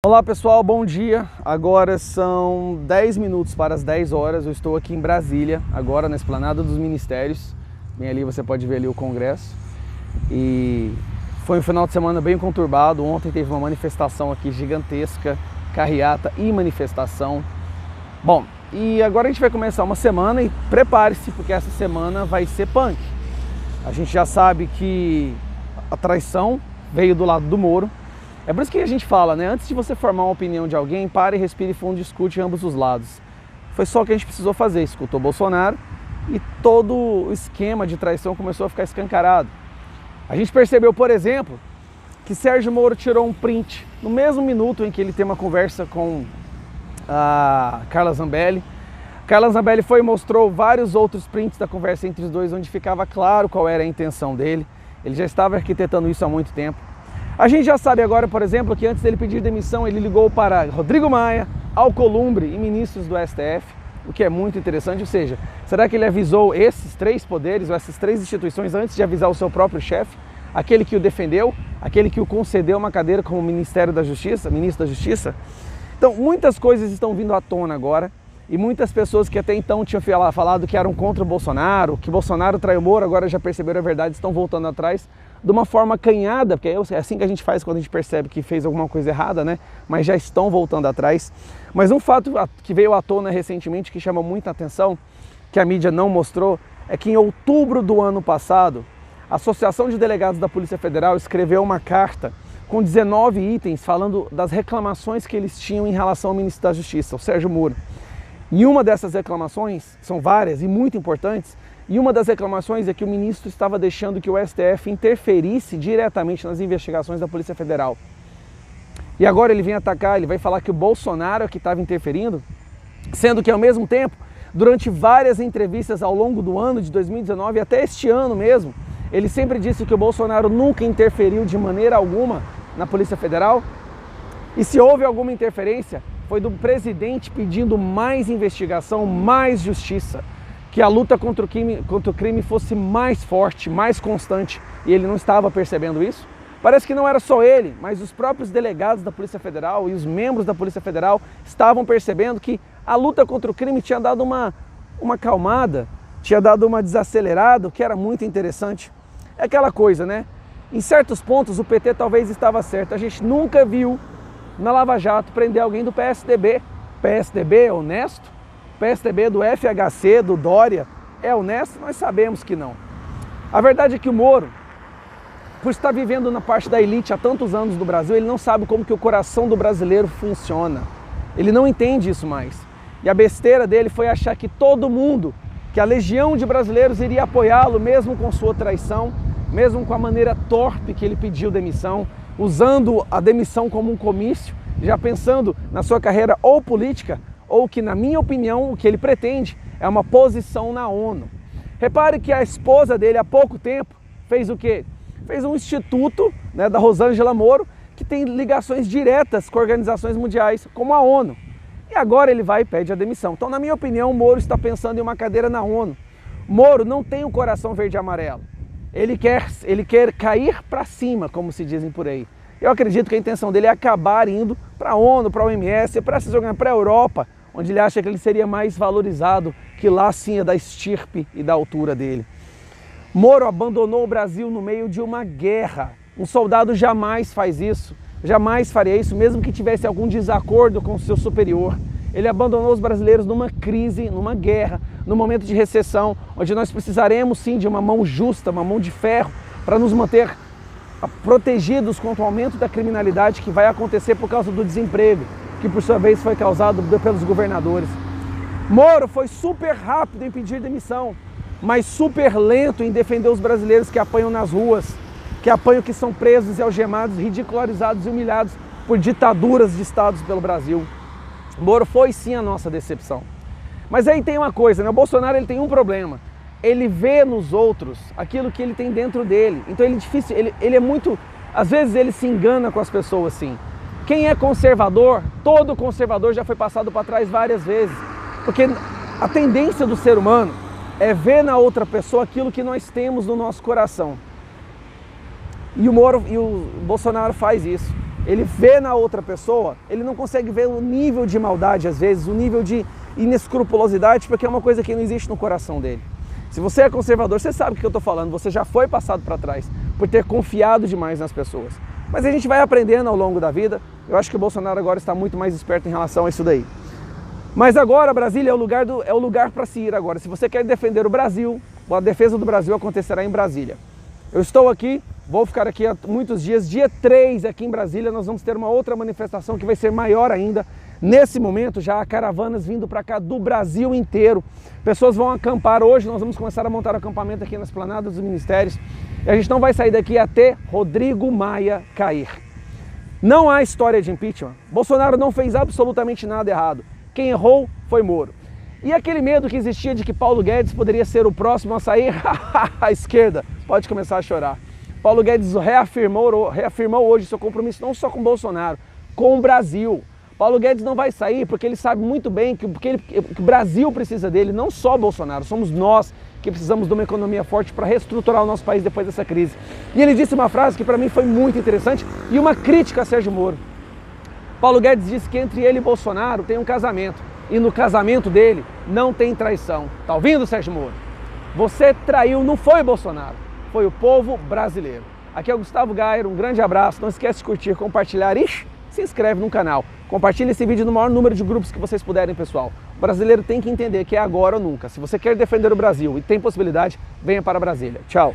Olá pessoal, bom dia. Agora são 10 minutos para as 10 horas. Eu estou aqui em Brasília, agora na Esplanada dos Ministérios. Bem ali você pode ver ali o Congresso. E foi um final de semana bem conturbado. Ontem teve uma manifestação aqui gigantesca, carreata e manifestação. Bom, e agora a gente vai começar uma semana e prepare-se porque essa semana vai ser punk. A gente já sabe que a traição veio do lado do Moro. É por isso que a gente fala, né? Antes de você formar uma opinião de alguém, pare, respire fundo e discute ambos os lados. Foi só o que a gente precisou fazer. Escutou Bolsonaro e todo o esquema de traição começou a ficar escancarado. A gente percebeu, por exemplo, que Sérgio Moro tirou um print no mesmo minuto em que ele tem uma conversa com a Carla Zambelli. Carla Zambelli foi e mostrou vários outros prints da conversa entre os dois, onde ficava claro qual era a intenção dele. Ele já estava arquitetando isso há muito tempo. A gente já sabe agora, por exemplo, que antes dele pedir demissão, ele ligou para Rodrigo Maia, Alcolumbre e ministros do STF, o que é muito interessante. Ou seja, será que ele avisou esses três poderes, ou essas três instituições, antes de avisar o seu próprio chefe, aquele que o defendeu, aquele que o concedeu uma cadeira como ministro da Justiça? Então, muitas coisas estão vindo à tona agora, e muitas pessoas que até então tinham falado que eram contra o Bolsonaro, que Bolsonaro traiu o Moro, agora já perceberam a verdade, estão voltando atrás de uma forma acanhada, porque é assim que a gente faz quando a gente percebe que fez alguma coisa errada, né? Mas já estão voltando atrás. Mas um fato que veio à tona recentemente, que chama muita atenção, que a mídia não mostrou, é que em outubro do ano passado, a Associação de Delegados da Polícia Federal escreveu uma carta com 19 itens falando das reclamações que eles tinham em relação ao ministro da Justiça, o Sérgio Moro. E uma dessas reclamações, são várias e muito importantes, e uma das reclamações é que o ministro estava deixando que o STF interferisse diretamente nas investigações da Polícia Federal. E agora ele vem atacar, ele vai falar que o Bolsonaro é que estava interferindo, sendo que ao mesmo tempo, durante várias entrevistas ao longo do ano de 2019 e até este ano mesmo, ele sempre disse que o Bolsonaro nunca interferiu de maneira alguma na Polícia Federal. E se houve alguma interferência, foi do presidente pedindo mais investigação, mais justiça, que a luta contra o crime fosse mais forte, mais constante, e ele não estava percebendo isso. Parece que não era só ele, mas os próprios delegados da Polícia Federal e os membros da Polícia Federal estavam percebendo que a luta contra o crime tinha dado uma acalmada, tinha dado uma desacelerada, o que era muito interessante. É aquela coisa, né? Em certos pontos o PT talvez estava certo, a gente nunca viu na Lava Jato prender alguém do PSDB. PSDB é honesto? PSDB do FHC, do Dória, é honesto? Nós sabemos que não. A verdade é que o Moro, por estar vivendo na parte da elite há tantos anos no Brasil, ele não sabe como que o coração do brasileiro funciona. Ele não entende isso mais. E a besteira dele foi achar que todo mundo, que a legião de brasileiros iria apoiá-lo, mesmo com sua traição, mesmo com a maneira torpe que ele pediu demissão, usando a demissão como um comício, já pensando na sua carreira ou política, ou que, na minha opinião, o que ele pretende é uma posição na ONU. Repare que a esposa dele, há pouco tempo, fez o quê? Fez um instituto, né, da Rosângela Moro, que tem ligações diretas com organizações mundiais, como a ONU. E agora ele vai e pede a demissão. Então, na minha opinião, o Moro está pensando em uma cadeira na ONU. Moro não tem o coração verde e amarelo. Ele quer cair para cima, como se dizem por aí. Eu acredito que a intenção dele é acabar indo para a ONU, para a OMS, para se jogar para a Europa, onde ele acha que ele seria mais valorizado, que lá sim é da estirpe e da altura dele. Moro abandonou o Brasil no meio de uma guerra. Um soldado jamais faz isso, jamais faria isso, mesmo que tivesse algum desacordo com o seu superior. Ele abandonou os brasileiros numa crise, numa guerra, num momento de recessão, onde nós precisaremos sim de uma mão justa, uma mão de ferro, para nos manter protegidos contra o aumento da criminalidade que vai acontecer por causa do desemprego, que por sua vez foi causado pelos governadores. Moro foi super rápido em pedir demissão, mas super lento em defender os brasileiros que apanham nas ruas, que são presos e algemados, ridicularizados e humilhados por ditaduras de estados pelo Brasil. Moro foi sim a nossa decepção. Mas aí tem uma coisa, né? O Bolsonaro ele tem um problema. Ele vê nos outros aquilo que ele tem dentro dele. Então ele é muito... Às vezes ele se engana com as pessoas, sim. Quem é conservador, todo conservador já foi passado para trás várias vezes. Porque a tendência do ser humano é ver na outra pessoa aquilo que nós temos no nosso coração. E o Bolsonaro faz isso. ele vê na outra pessoa, ele não consegue ver o nível de maldade às vezes, o nível de inescrupulosidade, porque é uma coisa que não existe no coração dele. Se você é conservador, você sabe o que eu estou falando, você já foi passado para trás por ter confiado demais nas pessoas. Mas a gente vai aprendendo ao longo da vida. Eu acho que o Bolsonaro agora está muito mais esperto em relação a isso daí. Mas agora Brasília é o lugar para se ir agora. Se você quer defender o Brasil, a defesa do Brasil acontecerá em Brasília. Eu estou aqui, vou ficar aqui há muitos dias. Dia 3 aqui em Brasília nós vamos ter uma outra manifestação que vai ser maior ainda. Nesse momento já há caravanas vindo para cá do Brasil inteiro. Pessoas vão acampar hoje, nós vamos começar a montar o acampamento aqui na esplanada dos ministérios. E a gente não vai sair daqui até Rodrigo Maia cair. Não há história de impeachment. Bolsonaro não fez absolutamente nada errado. Quem errou foi Moro. E aquele medo que existia de que Paulo Guedes poderia ser o próximo a sair, a esquerda pode começar a chorar. Paulo Guedes reafirmou hoje seu compromisso não só com Bolsonaro, com o Brasil. Paulo Guedes não vai sair porque ele sabe muito bem que o Brasil precisa dele, não só Bolsonaro, somos nós que precisamos de uma economia forte para reestruturar o nosso país depois dessa crise. E ele disse uma frase que para mim foi muito interessante e uma crítica a Sérgio Moro. Paulo Guedes disse que entre ele e Bolsonaro tem um casamento e no casamento dele não tem traição. Tá ouvindo, Sérgio Moro? Você traiu, não foi Bolsonaro, foi o povo brasileiro. Aqui é o Gustavo Gayer, um grande abraço, não esquece de curtir, compartilhar e se inscreve no canal. Compartilhe esse vídeo no maior número de grupos que vocês puderem, pessoal. O brasileiro tem que entender que é agora ou nunca. Se você quer defender o Brasil e tem possibilidade, venha para Brasília. Tchau!